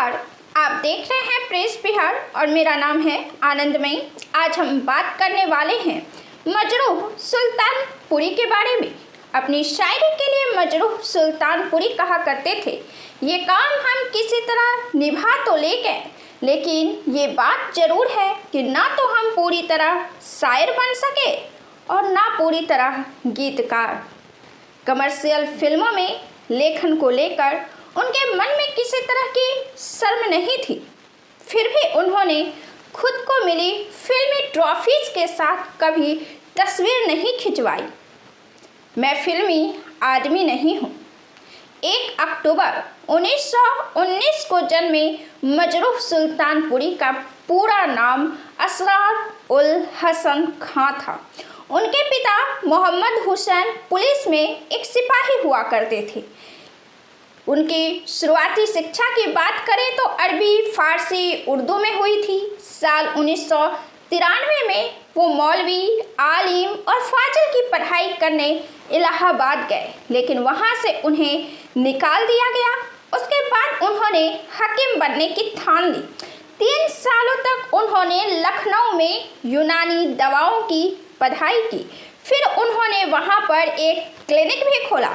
नमस्कार। आप देख रहे हैं प्रेस बिहार और मेरा नाम है आनंदमयी। आज हम बात करने वाले हैं मजरूह सुल्तानपुरी के बारे में। अपनी शायरी के लिए मजरूह सुल्तानपुरी कहा करते थे, ये काम हम किसी तरह निभा तो ले गए, लेकिन ये बात जरूर है कि ना तो हम पूरी तरह शायर बन सके और ना पूरी तरह गीतकार। कमर्शियल फिल्मों में लेखन को लेकर उनके मन में किसी तरह की शर्म नहीं थी, फिर भी उन्होंने खुद को मिली फिल्मी ट्रॉफीज के साथ कभी तस्वीर नहीं खिंचवाई। मैं फिल्मी आदमी नहीं हूँ। 1 अक्टूबर 1919 को जन्मे मजरूह सुल्तानपुरी का पूरा नाम असरार उल हसन खां था। उनके पिता मोहम्मद हुसैन पुलिस में एक सिपाही हुआ करते थे। उनकी शुरुआती शिक्षा की बात करें तो अरबी, फारसी, उर्दू में हुई थी। साल 1993 में वो मौलवी, आलिम और फाजिल की पढ़ाई करने इलाहाबाद गए, लेकिन वहाँ से उन्हें निकाल दिया गया। उसके बाद उन्होंने हकीम बनने की ठान ली। 3 सालों तक उन्होंने लखनऊ में यूनानी दवाओं की पढ़ाई की। फिर उन्होंने वहाँ पर एक क्लिनिक भी खोला,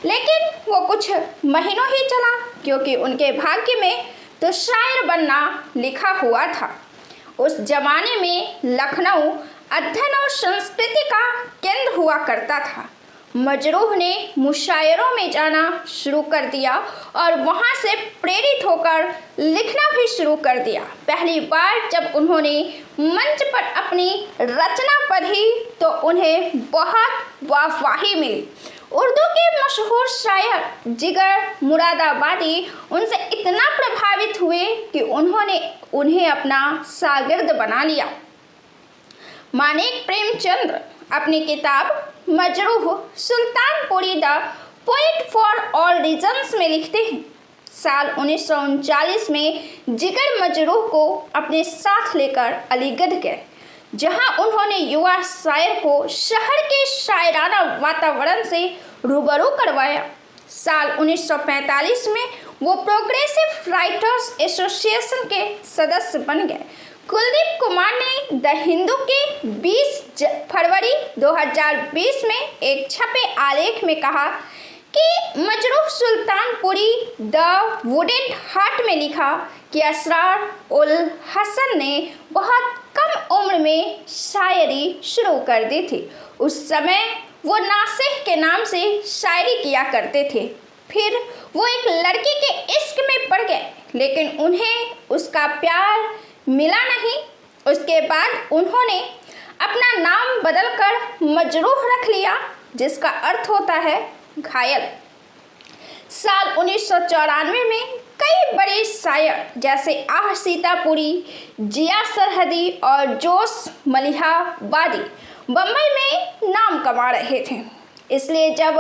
लेकिन वो कुछ महीनों ही चला, क्योंकि उनके भाग्य में तो शायर बनना लिखा हुआ था। उस जमाने में लखनऊ अध्ययन और संस्कृति का केंद्र हुआ करता था। मजरूह ने मुशायरों में जाना शुरू कर दिया और वहाँ से प्रेरित होकर लिखना भी शुरू कर दिया। पहली बार जब उन्होंने मंच पर अपनी रचना पढ़ी तो उन्हें बहुत वाहवाही मिली। उर्दू के मशहूर शायर जिगर मुरादाबादी उनसे इतना प्रभावित हुए कि उन्होंने उन्हें अपना शागिर्द बना लिया। मानेक प्रेमचंद्र अपनी किताब Majrooh Sultanpuri the poet for all reasons में लिखते हैं, साल 1939 में जिगर मजरूह को अपने साथ लेकर अलीगढ़ गए, जहां उन्होंने युवा शायर को शहर के शायराना वातावरण से रूबरू करवाया। साल 1945 में वो प्रोग्रेसिव राइटर्स एसोसिएशन के सदस्य बन गए। कुलदीप कुमार ने द हिंदू के 20 फरवरी 2020 में एक छपे आलेख में कहा कि मजरूह सुल्तानपुरी द वुडेन हार्ट में लिखा कि असरार उल हसन ने बहुत कम उम्र में शायरी शुरू कर दी थी। उस समय वो नासिह के नाम से शायरी किया करते थे। फिर वो एक लड़की के इश्क में पड़ गए, लेकिन उन्हें उसका प्यार मिला नहीं। उसके बाद उन्होंने अपना नाम बदलकर मजरूह रख लिया, जिसका अर्थ होता है घायल। साल 1994 में कई बड़े शायर जैसे आह सीतापुरी, जिया सरहदी और जोश मलिहाबादी बम्बई में नाम कमा रहे थे। इसलिए जब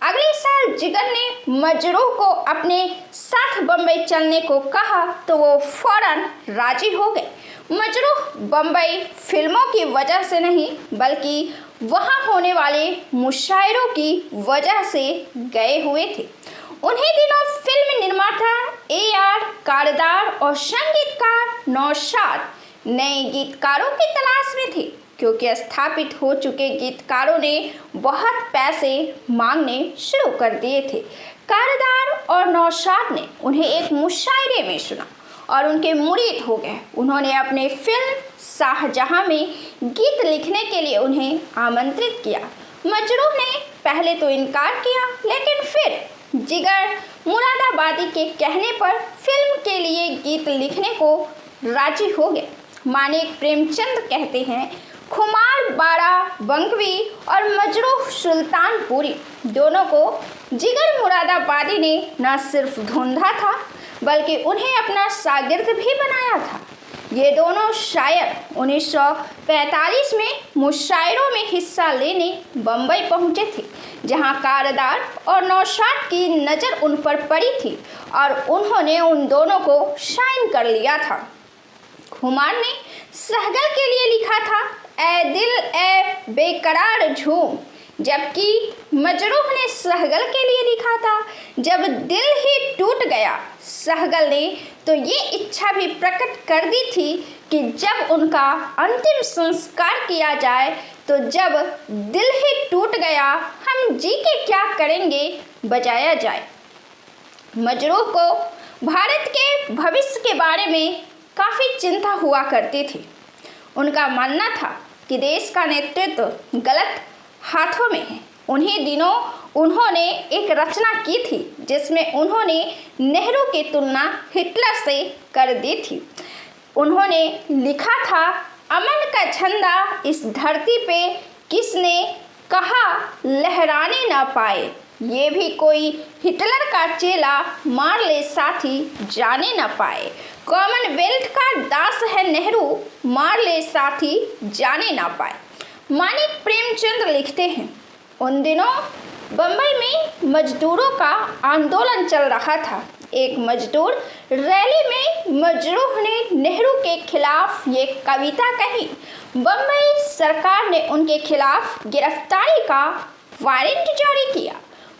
अगले साल जिगर ने मजरूह को अपने साथ बम्बई चलने को कहा तो वो फौरन राजी हो गए। मजरूह बम्बई फिल्मों की वजह से नहीं, बल्कि वहाँ होने वाले मुशायरों की वजह से गए हुए थे। उन्हीं दिनों फिल्म निर्माता AR कारदार और संगीतकार नौशाद नए गीतकारों की तलाश में थे, क्योंकि स्थापित हो चुके गीतकारों ने बहुत पैसे मांगने शुरू कर दिए थे। कारदार और नौशाद ने उन्हें एक मुशायरे में सुना और उनके मुरीद हो गए। उन्होंने अपने फिल्म शाहजहां में गीत लिखने के लिए उन्हें आमंत्रित किया। मजरूह ने पहले तो इनकार किया, लेकिन फिर जिगर मुरादाबादी के कहने पर फिल्म के लिए गीत लिखने को राजी हो गए। मानेक प्रेमचंद कहते हैं, खुमार बाड़ा बंगवी और मजरूह सुल्तानपुरी दोनों को जिगर मुरादाबादी ने न सिर्फ ढूंढा था, बल्कि उन्हें अपना शागिर्द भी बनाया था। ये दोनों शायर 1945 में मुशायरों में हिस्सा लेने बम्बई पहुंचे थे, जहां कारदार और नौशाद की नज़र उन पर पड़ी थी और उन्होंने उन दोनों को शाइन कर लिया था। खुमार ने सहगल के लिए लिखा था, ए दिल ए बेकरार झूम, जबकि मजरूह ने सहगल के लिए लिखा था। जब दिल ही टूट गया सहगल ने तो ये इच्छा भी प्रकट कर दी थी कि जब उनका अंतिम संस्कार किया जाए तो जब दिल ही टूट गया हम जी के क्या करेंगे बजाया जाए। मजरूह को भारत के भविष्य के बारे में काफ़ी चिंता हुआ करती थी। उनका मानना था कि देश का नेतृत्व गलत हाथों में है। उन्हीं दिनों उन्होंने एक रचना की थी जिसमें उन्होंने नेहरू की तुलना हिटलर से कर दी थी। उन्होंने लिखा था, अमन का झंडा इस धरती पे किसने कहा लहराने ना पाए, ये भी कोई हिटलर का चेला मार ले साथी जाने ना पाए। कॉमनवेल्थ का दास है नेहरू, मार ले साथी जाने ना पाए। मानिक प्रेमचंद लिखते हैं, उन दिनों बम्बई में मजदूरों का आंदोलन चल रहा था। एक मजदूर रैली में मजरूह ने नेहरू के खिलाफ ये कविता कही। बम्बई सरकार ने उनके खिलाफ गिरफ्तारी का वारंट जारी किया।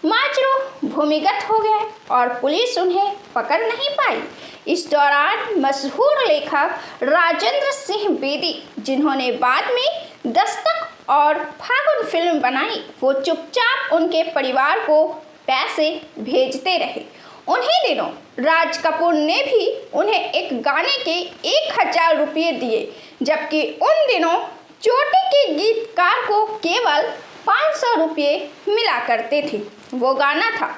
मजरूह भूमिगत हो गए और पुलिस उन्हें पकड़ नहीं पाई। इस दौरान मशहूर लेखक राजेंद्र सिंह बेदी, जिन्होंने बाद में दस्तक और फागुन फिल्म बनाई, वो चुपचाप उनके परिवार को पैसे भेजते रहे। उन्हीं दिनों राज कपूर ने भी उन्हें एक गाने के 1000 रुपये दिए, जबकि उन दिनों चोटी के गीतकार को केवल 500 रुपये मिला करते थे। वो गाना था,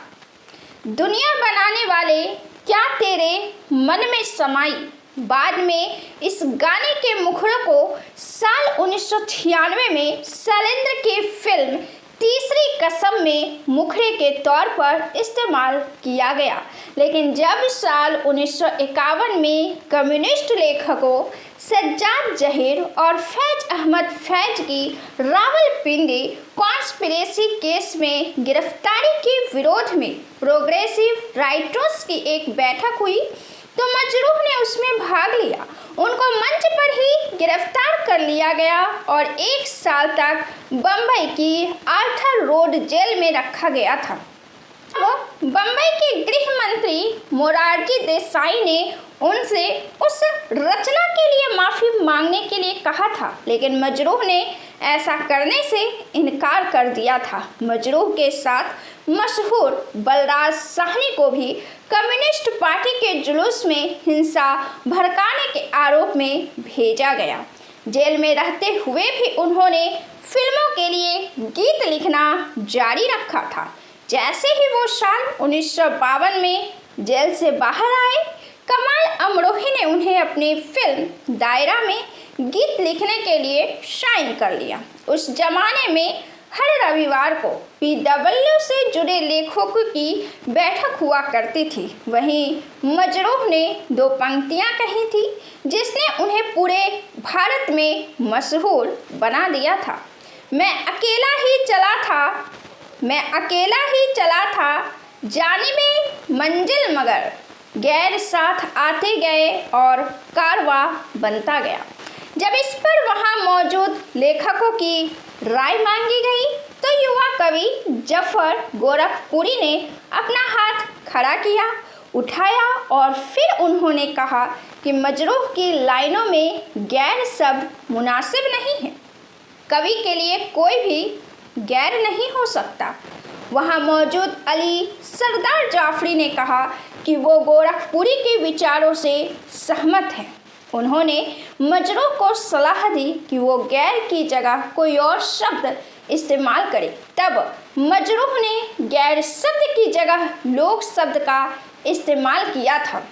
दुनिया बनाने वाले क्या तेरे मन में समाई। बाद में इस गाने के मुखड़े को साल 1996 में शैलेंद्र की फिल्म तीसरी कसम में मुखड़े के तौर पर इस्तेमाल किया गया। लेकिन जब साल 1951 में कम्युनिस्ट लेखकों सज्जाद जहीर और फैज अहमद फैज की रावलपिंडी कॉन्स्पिरेसी केस में गिरफ्तारी के विरोध में प्रोग्रेसिव राइटर्स की एक बैठक हुई तो मजरूह ने उसमें भाग लिया। उनको मंच पर ही गिरफ्तार कर लिया गया और 1 साल तक बम्बई की आर्थर रोड जेल में रखा गया था। बम्बई के गृह मंत्री मोरारजी देसाई ने उनसे उस रचना के लिए माफ़ी मांगने के लिए कहा था, लेकिन मजरूह ने ऐसा करने से इनकार कर दिया था। मजरूह के साथ मशहूर बलराज साहनी को भी कम्युनिस्ट पार्टी के जुलूस में हिंसा भड़काने के आरोप में भेजा गया। जेल में रहते हुए भी उन्होंने फिल्मों के लिए गीत लिखना जारी रखा था। जैसे ही वो साल 1952 में जेल से बाहर आए, कमाल अमरोही ने उन्हें अपनी फिल्म दायरा में गीत लिखने के लिए साइन कर लिया। उस जमाने में हर रविवार को PW से जुड़े लेखकों की बैठक हुआ करती थी। वहीं मजरूह ने 2 पंक्तियां कही थी जिसने उन्हें पूरे भारत में मशहूर बना दिया था। मैं अकेला ही चला था जानिबे मंजिल, मगर गैर साथ आते गए और कारवां बनता गया। जब इस पर वहाँ मौजूद लेखकों की राय मांगी गई तो युवा कवि जफर गोरखपुरी ने अपना हाथ खड़ा किया, उठाया और फिर उन्होंने कहा कि मजरूह की लाइनों में गैर शब्द मुनासिब नहीं है। कवि के लिए कोई भी गैर नहीं हो सकता। वहाँ मौजूद अली सरदार जाफरी ने कहा कि वो गोरखपुरी के विचारों से सहमत हैं। उन्होंने मजरूह को सलाह दी कि वो गैर की जगह कोई और शब्द इस्तेमाल करे। तब मजरूह ने गैर शब्द की जगह लोक शब्द का इस्तेमाल किया था।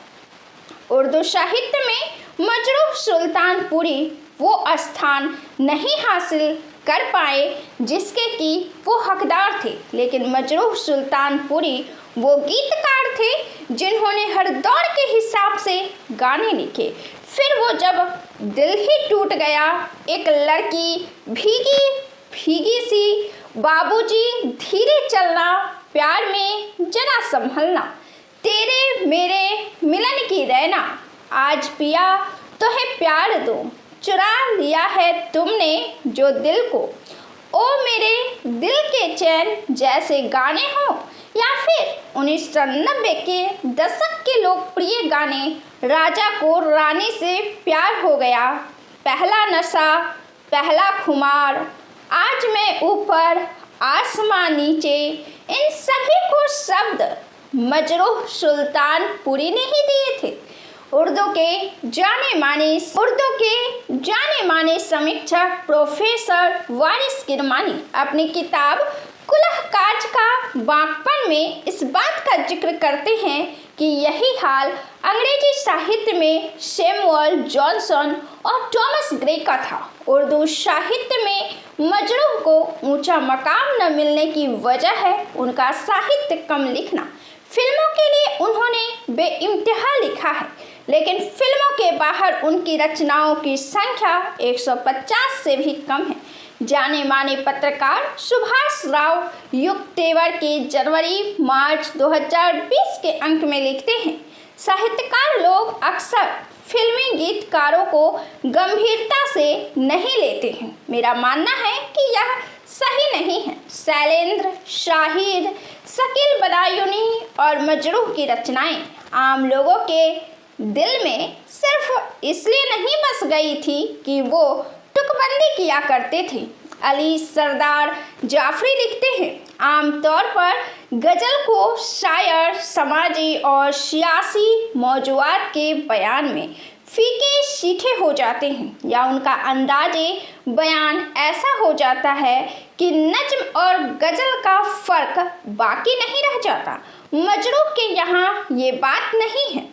उर्दू साहित्य में मजरूह सुल्तानपुरी वो स्थान नहीं हासिल कर पाए जिसके कि वो हकदार थे, लेकिन मजरूह सुल्तानपुरी वो गीतकार थे जिन्होंने हर दौर के हिसाब से गाने लिखे। फिर वो जब दिल ही टूट गया, एक लड़की भीगी भीगी सी, बाबूजी धीरे चलना, प्यार में जरा संभलना, तेरे मेरे मिलन की रहना, आज पिया तो है प्यार दो, चुरा लिया है तुमने जो दिल को, ओ मेरे दिल के चैन जैसे गाने हों, या फिर 1990 के दशक के लोकप्रिय गाने राजा को रानी से प्यार हो गया, पहला नशा, पहला खुमार, आज मैं ऊपर आसमां नीचे, इन सभी को शब्द मजरूह सुल्तानपुरी ने ही दिए थे। उर्दू के जाने माने समीक्षक प्रोफेसर वारिस किरमानी अपनी किताब कुल्ह काज का बागपन में इस बात का जिक्र करते हैं कि यही हाल अंग्रेजी साहित्य में सैमुअल जॉनसन और थॉमस ग्रे का था। उर्दू साहित्य में मजरूह को ऊंचा मकाम न मिलने की वजह है उनका साहित्य कम लिखना। फिल्मों के लिए उन्होंने बेइंतहा लिखा है, लेकिन फिल्मों के बाहर उनकी रचनाओं की संख्या 150 से भी कम है। जाने माने पत्रकार सुभाष राव युग तेवर के जनवरी-मार्च 2020 के अंक में लिखते हैं, साहित्यकार लोग अक्सर फिल्मी गीतकारों को गंभीरता से नहीं लेते हैं। मेरा मानना है कि यह सही नहीं है। शैलेंद्र, शाहिद, शकील बदायूनी और मजरूह की रचनाएं आम लोगों के दिल में सिर्फ इसलिए नहीं बस गई थी कि वो तुकबंदी किया करते थे। अली सरदार जाफरी लिखते हैं, आमतौर पर गज़ल को शायर समाजी और सियासी मौज़ूआत के बयान में फीके सीखे हो जाते हैं या उनका अंदाज़े बयान ऐसा हो जाता है कि नज्म और गज़ल का फ़र्क बाकी नहीं रह जाता। मजरूह के यहाँ ये बात नहीं है।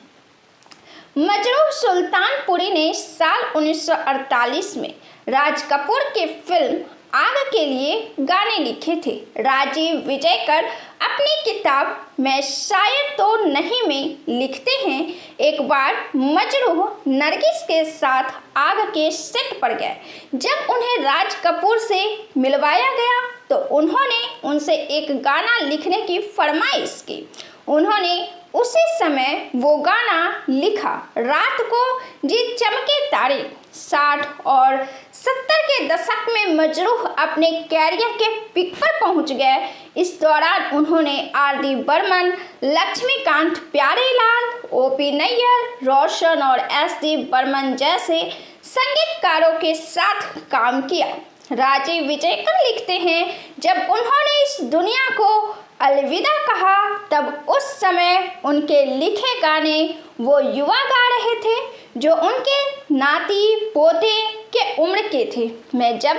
मजरूह सुल्तानपुरी ने साल 1948 में राज कपूर की फिल्म आग के लिए गाने लिखे थे। राजीव विजयकर अपनी किताब मैं शायर तो नहीं में लिखते हैं, एक बार मजरूह नरगिस के साथ आग के सेट पर गए। जब उन्हें राज कपूर से मिलवाया गया तो उन्होंने उनसे एक गाना लिखने की फरमाइश की। उन्होंने उसी समय वो गाना लिखा। रात को जी चमके तारे। 60 और 70 के दशक में मजरूह अपने कैरियर के पीक पर पहुंच गए। इस दौरान उन्होंने आर.डी. बर्मन, लक्ष्मीकांत प्यारेलाल, ओ.पी. नैयर, रोशन और एस.डी. बर्मन जैसे संगीतकारों के साथ काम किया। राजीव विजयकर लिखते हैं, जब उन्होंने इस दुनिया को अलविदा कहा तब उस समय उनके लिखे गाने वो युवा गा रहे थे जो उनके नाती पोते के उम्र के थे। मैं जब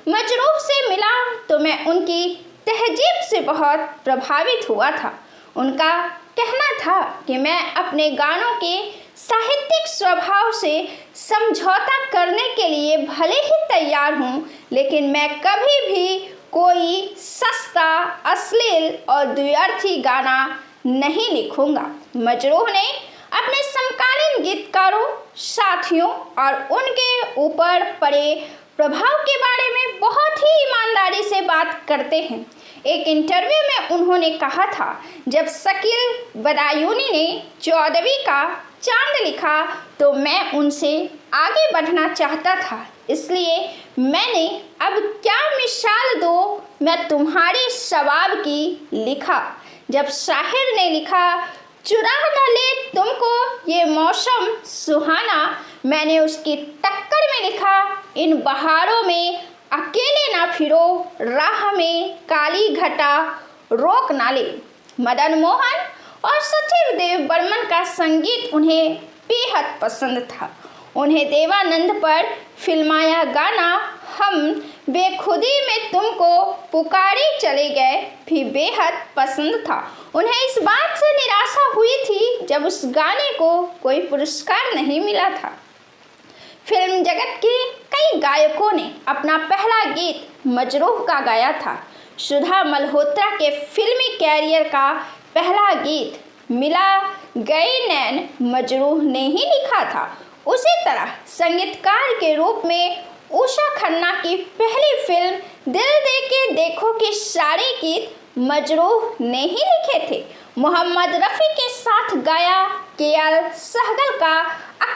मजरूह से मिला तो मैं उनकी तहजीब से बहुत प्रभावित हुआ था। उनका कहना था कि मैं अपने गानों के साहित्यिक स्वभाव से समझौता करने के लिए भले ही तैयार हूँ, लेकिन मैं कभी भी कोई सस्ता, अश्लील और द्व्यर्थी गाना नहीं लिखूंगा। मजरूह ने अपने समकालीन गीतकारों, साथियों और उनके ऊपर पड़े प्रभाव के बारे में बहुत ही ईमानदारी से बात करते हैं। एक इंटरव्यू में उन्होंने कहा था, जब शकील बदायूनी ने 14वीं का चांद लिखा तो मैं उनसे आगे बढ़ना चाहता था, इसलिए मैंने अब क्या मिसाल दो मैं तुम्हारे शबाब की लिखा। जब शाहिर ने लिखा चुरा न ले तुमको ये मौसम सुहाना, मैंने उसकी टक्कर में लिखा इन बहारों में अकेले ना फिरो, राह में काली घटा रोक ना ले। मदन मोहन और सचिव देव बर्मन का संगीत उन्हें बेहद पसंद था। उन्हें देवानंद पर फिल्माया गाना हम बेखुदी में तुमको पुकारे चले गए भी बेहद पसंद था। उन्हें इस बात से निराशा हुई थी जब उस गाने को कोई पुरस्कार नहीं मिला था। फिल्म जगत के कई गायकों ने अपना पहला गीत मजरूह का गाया था। सुधा मल्होत्रा के फिल्मी कैरियर का पहला गीत मिला गए नैन मजरूह ने ही लिखा था। उसी तरह संगीतकार के रूप में उषा खन्ना की पहली फिल्म दिल दे के देखो के सारे गीत मजरूह ने ही लिखे थे। मोहम्मद रफ़ी के साथ गाया के.एल. सहगल का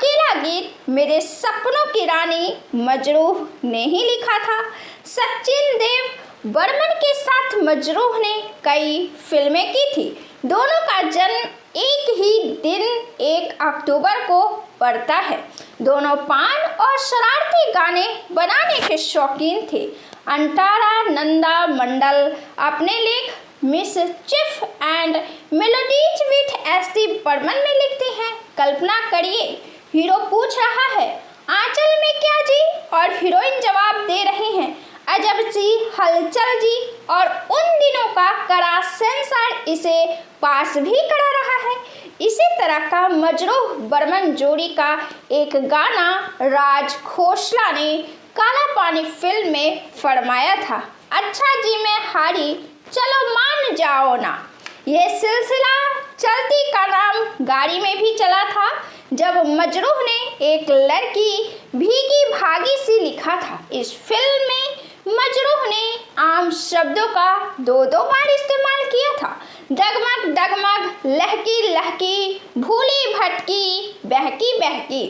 अकेला गीत मेरे सपनों की रानी मजरूह ने ही लिखा था। सचिन देव बर्मन के साथ मजरूह ने कई फिल्में की थी। दोनों का जन्म एक ही दिन 1 अक्टूबर को पड़ता है। दोनों पान और शरारती गाने बनाने के शौकीन थे। अंटारा नंदा मंडल अपने लेख mischief and melodies with एस.डी. बर्मन में लिखते हैं, कल्पना करिए, हीरो पूछ रहा है आंचल में क्या जी, और हीरोइन जवाब दे रही हैं अजब सी हलचल जी, और उन दिनों का कड़ा सेंसर इसे पास भी करा रहा है। इसी तरह का मजरूह बर्मन जोड़ी का एक गाना राज खोसला ने काला पानी फिल्म में फरमाया था, अच्छा जी मैं हारी चलो मान जाओ ना। ये सिलसिला चलती का नाम गाड़ी में भी चला था जब मजरूह ने एक लड़की भीगी भागी सी लिखा था। इस फिल्म में मजरूह ने आम शब्दों का 2-2 बार इस्तेमाल किया था। डगमग डगमग, लहकी लहकी, भूली भटकी, बहकी बहकी।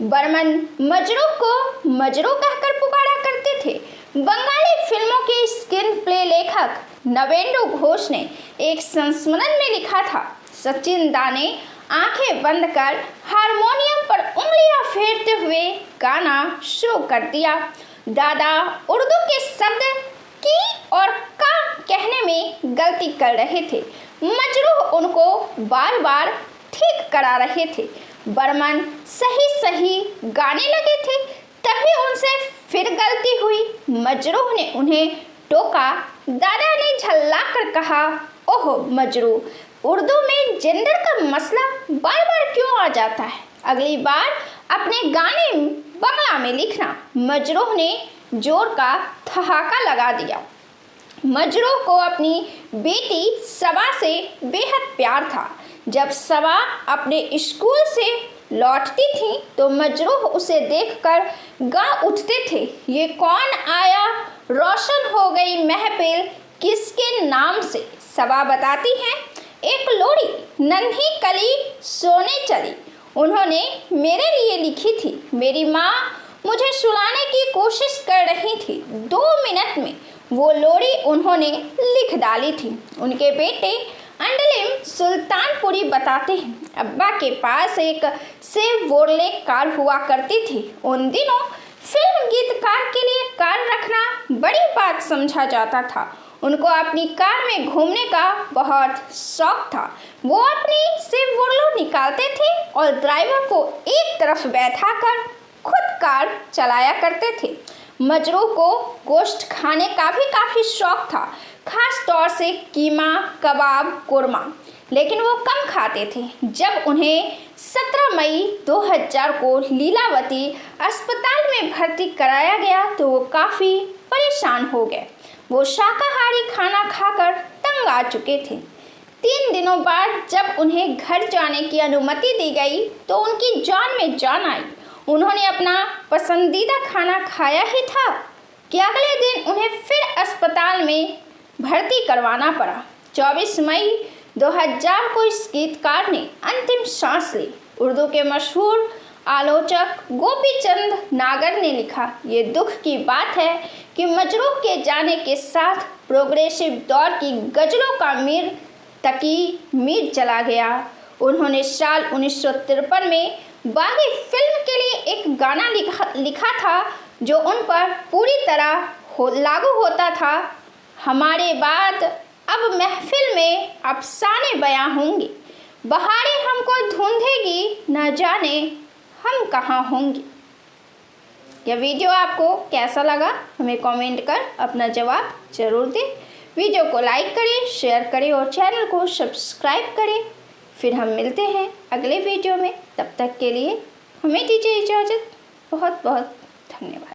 बर्मन मजरूह को मजरू कहकर पुकारा करते थे। बंगाली फिल्मों के स्क्रीन प्ले लेखक नवेंदु घोष ने एक संस्मरण में लिखा था, सचिन दा ने आंखें बंद कर हारमोनियम पर उंगलियां फेरते हुए गाना शुरू कर दिया। दादा उर्दू के शब्द की और का कहने में गलती कर रहे थे। मजरूह उनको बार बार ठीक करा रहे थे। बर्मन सही सही गाने लगे थे, तभी उनसे फिर गलती हुई। मजरूह ने उन्हें टोका। दादा ने झल्ला कर कहा, ओहो मजरूह, उर्दू में जेंडर का मसला बार बार क्यों आ जाता है, अगली बार अपने गाने बंगला में लिखना। मजरूह ने जोर का ठहाका लगा दिया। मजरूह को अपनी बेटी सबा से बेहद प्यार था। जब सबा अपने स्कूल से लौटती थी तो मजरूह उसे देखकर गा उठते थे, ये कौन आया, रोशन हो गई महफिल किसके नाम से। सबा बताती हैं, एक लोरी नन्ही कली सोने चली, उन्होंने मेरे लिए लिखी थी। मेरी माँ मुझे सुलाने की कोशिश कर रही थी, 2 मिनट में वो लोरी उन्होंने लिख डाली थी। उनके बेटे अंडलिम सुल्तानपुरी बताते हैं, अब्बा के पास एक शेवरले कार हुआ करती थी। उन दिनों फिल्म गीतकार के लिए कार रखना बड़ी बात समझा जाता था। उनको अपनी कार में घूमने का बहुत शौक था। वो अपनी शेवरले निकालते थे और ड्राइवर को एक तरफ बैठाकर खुद कार चलाया करते थे। मजरूह को गोश्त खाने का भी काफ़ी शौक था, खास तौर से कीमा, कबाब, कुरमा, लेकिन वो कम खाते थे। जब उन्हें 17 मई 2000 को लीलावती अस्पताल में भर्ती कराया गया तो वो काफ़ी परेशान हो गए। वो शाकाहारी खाना खाकर तंग आ चुके थे। 3 दिनों बाद जब उन्हें घर जाने की अनुमति दी गई तो उनकी जान में जान आई। उन्होंने अपना पसंदीदा खाना खाया ही था कि अगले दिन उन्हें फिर अस्पताल में भर्ती करवाना पड़ा। 24 मई 2000 को इस गीतकार ने अंतिम सांस ली। उर्दू के मशहूर आलोचक गोपीचंद नागर ने लिखा, ये दुख की बात है कि मजरूह के जाने के साथ प्रोग्रेसिव दौर की गज़लों का मीर तकी मीर चला गया। उन्होंने साल 1953 में बागी फिल्म के लिए एक गाना लिखा था जो उन पर पूरी तरह लागू होता था, हमारे बाद अब महफिल में अफसाने बयां होंगे, बहारें हमको ढूंढेगी न जाने हम कहाँ होंगे। यह वीडियो आपको कैसा लगा हमें कमेंट कर अपना जवाब जरूर दें। वीडियो को लाइक करें, शेयर करें और चैनल को सब्सक्राइब करें। फिर हम मिलते हैं अगले वीडियो में, तब तक के लिए हमें दीजिए इजाज़त। बहुत बहुत धन्यवाद।